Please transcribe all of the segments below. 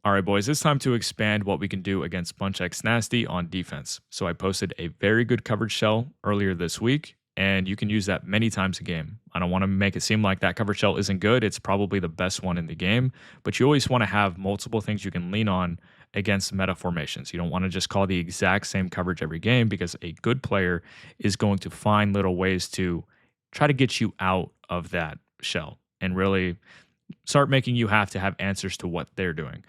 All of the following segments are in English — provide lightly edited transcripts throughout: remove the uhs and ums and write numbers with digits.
All right, boys, it's time to expand what we can do against Bunch X Nasty on defense. So I posted a very good coverage shell earlier this week, and you can use that many times a game. I don't want to make it seem like that coverage shell isn't good. It's probably the best one in the game, but you always want to have multiple things you can lean on against meta formations. You don't want to just call the exact same coverage every game because a good player is going to find little ways to try to get you out of that shell and really start making you have to have answers to what they're doing.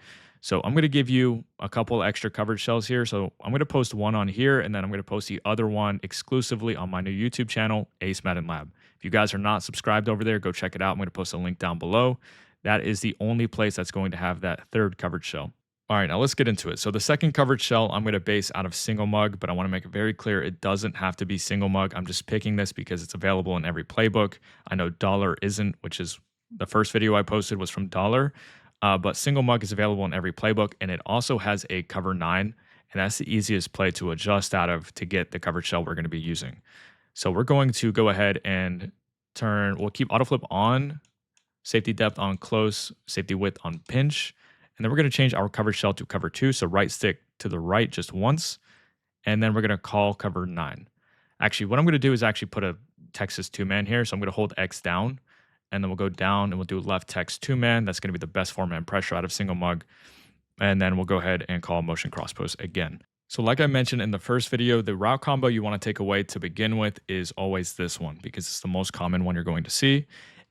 So I'm going to give you a couple extra coverage shells here. So I'm going to post one on here, and then I'm going to post the other one exclusively on my new YouTube channel, Ace Madden Lab. If you guys are not subscribed over there, go check it out. I'm going to post a link down below. That is the only place that's going to have that third coverage shell. All right, now let's get into it. So the second coverage shell I'm going to base out of single mug, but I want to make it very clear it doesn't have to be single mug. I'm just picking this because it's available in every playbook. I know dollar isn't, which is the first video I posted was from dollar. But single mug is available in every playbook, and it also has a cover 9, and that's the easiest play to adjust out of to get the coverage shell we're going to be using. So we're going to go ahead and we'll keep autoflip on, safety depth on close, safety width on pinch, and then we're going to change our coverage shell to cover 2, so right stick to the right just once, and then we're going to call cover 9. Actually, what I'm going to do is actually put a Texas 2-man here, so I'm going to hold X down, and then we'll go down and we'll do left text 2-man. That's going to be the best 4-man pressure out of single mug. And then we'll go ahead and call motion cross post again. So like I mentioned in the first video, the route combo you want to take away to begin with is always this one because it's the most common one you're going to see.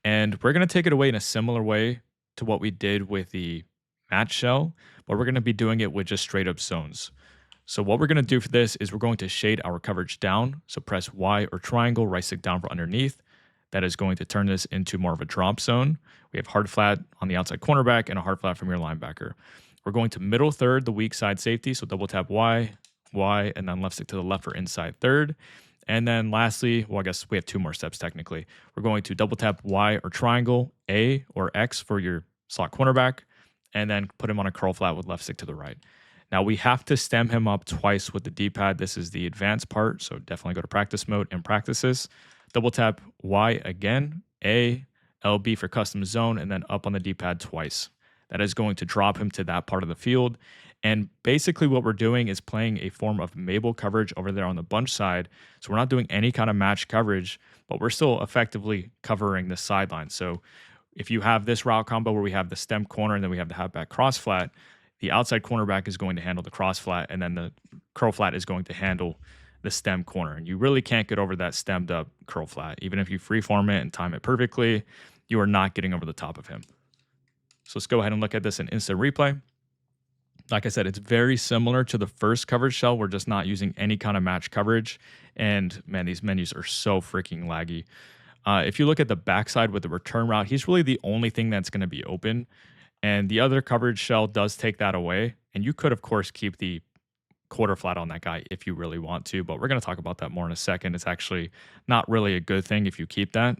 And we're going to take it away in a similar way to what we did with the match shell, but we're going to be doing it with just straight up zones. So what we're going to do for this is we're going to shade our coverage down. So press Y or triangle, right stick down for underneath. That is going to turn this into more of a drop zone. We have hard flat on the outside cornerback and a hard flat from your linebacker. We're going to middle third, the weak side safety. So double tap Y, Y, and then left stick to the left for inside third. And then lastly, well, I guess we have 2 more steps technically. We're going to double tap Y or triangle, A or X for your slot cornerback, and then put him on a curl flat with left stick to the right. Now we have to stem him up twice with the D-pad. This is the advanced part, so definitely go to practice mode and practice this. Double tap Y again, A, LB for custom zone, and then up on the D-pad twice. That is going to drop him to that part of the field. And basically what we're doing is playing a form of Mabel coverage over there on the bunch side. So we're not doing any kind of match coverage, but we're still effectively covering the sideline. So if you have this route combo where we have the stem corner and then we have the halfback cross flat, the outside cornerback is going to handle the cross flat, and then the curl flat is going to handle the stem corner. And you really can't get over that stemmed up curl flat. Even if you freeform it and time it perfectly, you are not getting over the top of him. So let's go ahead and look at this in instant replay. Like I said, it's very similar to the first coverage shell. We're just not using any kind of match coverage. And man, these menus are so freaking laggy. If you look at the backside with the return route, he's really the only thing that's going to be open. And the other coverage shell does take that away. And you could, of course, keep the quarter flat on that guy if you really want to, but we're going to talk about that more in a second. It's actually not really a good thing if you keep that.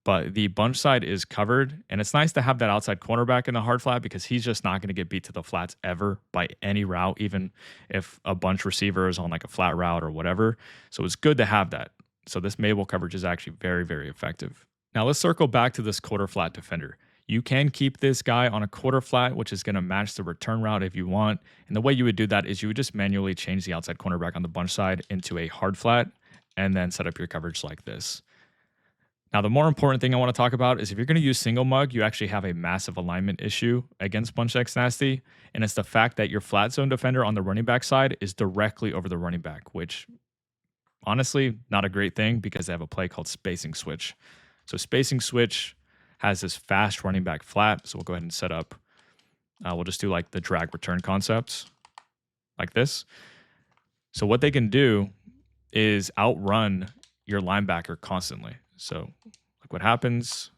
But the bunch side is covered, and it's nice to have that outside cornerback in the hard flat because he's just not going to get beat to the flats ever by any route, even if a bunch receiver is on like a flat route or whatever. So it's good to have that. So this Mabel coverage is actually very, very effective. Now let's circle back to this quarter flat defender. You can keep this guy on a quarter flat, which is going to match the return route if you want. And the way you would do that is you would just manually change the outside cornerback on the bunch side into a hard flat and then set up your coverage like this. Now, the more important thing I want to talk about is if you're going to use single mug, you actually have a massive alignment issue against Bunch X Nasty. And it's the fact that your flat zone defender on the running back side is directly over the running back, which honestly, not a great thing because they have a play called spacing switch. So spacing switch has this fast running back flat. So we'll go ahead and set up, we'll just do like the drag return concepts like this. So what they can do is outrun your linebacker constantly. So look what happens.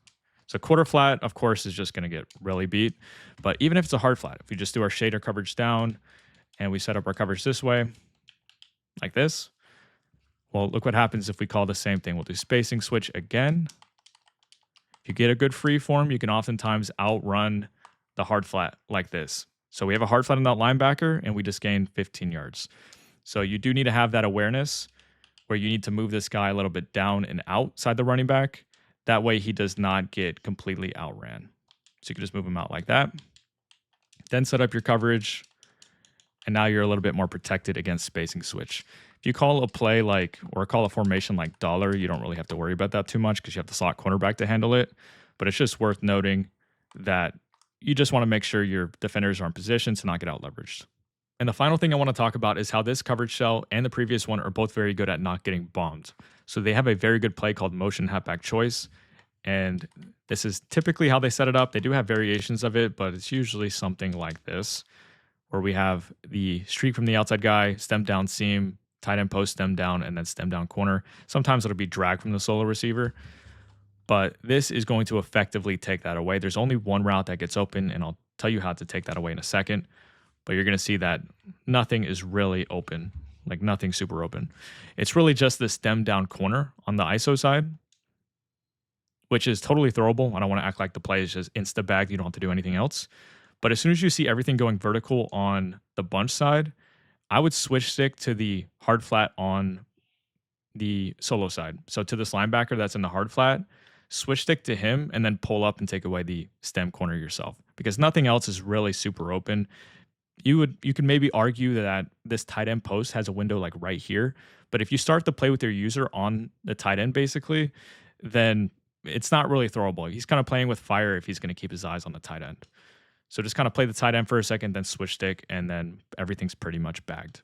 So quarter flat, of course, is just going to get really beat. But even if it's a hard flat, if we just do our shader coverage down and we set up our coverage this way, like this, well, look what happens if we call the same thing. We'll do spacing switch again. If you get a good free form, you can oftentimes outrun the hard flat like this. So we have a hard flat on that linebacker, and we just gained 15 yards. So you do need to have that awareness where you need to move this guy a little bit down and outside the running back. That way he does not get completely outran. So you can just move him out like that. Then set up your coverage, and now you're a little bit more protected against spacing switch. If you call a play like, or call a formation like dollar, you don't really have to worry about that too much because you have the slot cornerback to handle it. But it's just worth noting that you just want to make sure your defenders are in position to not get out leveraged. And the final thing I want to talk about is how this coverage shell and the previous one are both very good at not getting bombed. So they have a very good play called motion halfback choice. And this is typically how they set it up. They do have variations of it, but it's usually something like this, where we have the streak from the outside guy, stem down seam, tight end post, stem down, and then stem down corner. Sometimes it'll be drag from the solo receiver, but this is going to effectively take that away. There's only one route that gets open, and I'll tell you how to take that away in a second. But you're going to see that nothing is really open, like nothing super open. It's really just the stem down corner on the ISO side, which is totally throwable. I don't want to act like the play is just insta-bagged. You don't have to do anything else. But as soon as you see everything going vertical on the bunch side, I would switch stick to the hard flat on the solo side. So to this linebacker that's in the hard flat, switch stick to him and then pull up and take away the stem corner yourself, because nothing else is really super open. You could maybe argue that this tight end post has a window like right here, but if you start to play with your user on the tight end basically, then it's not really throwable. He's kind of playing with fire if he's going to keep his eyes on the tight end. So just kind of play the tight end for a second, then switch stick, and then everything's pretty much bagged.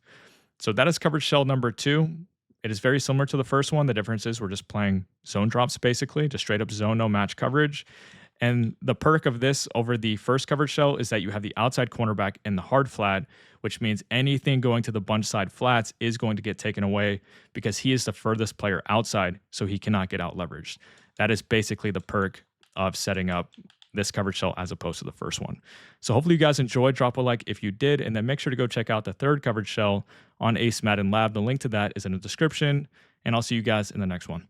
So that is coverage shell number 2. It is very similar to the first one. The difference is we're just playing zone drops basically, just straight up zone, no match coverage. And the perk of this over the first coverage shell is that you have the outside cornerback in the hard flat, which means anything going to the bunch side flats is going to get taken away because he is the furthest player outside, so he cannot get out leveraged. That is basically the perk of setting up this coverage shell as opposed to the first one. So hopefully you guys enjoyed. Drop a like if you did, and then make sure to go check out the third coverage shell on Ace Madden Lab. The link to that is in the description, and I'll see you guys in the next one.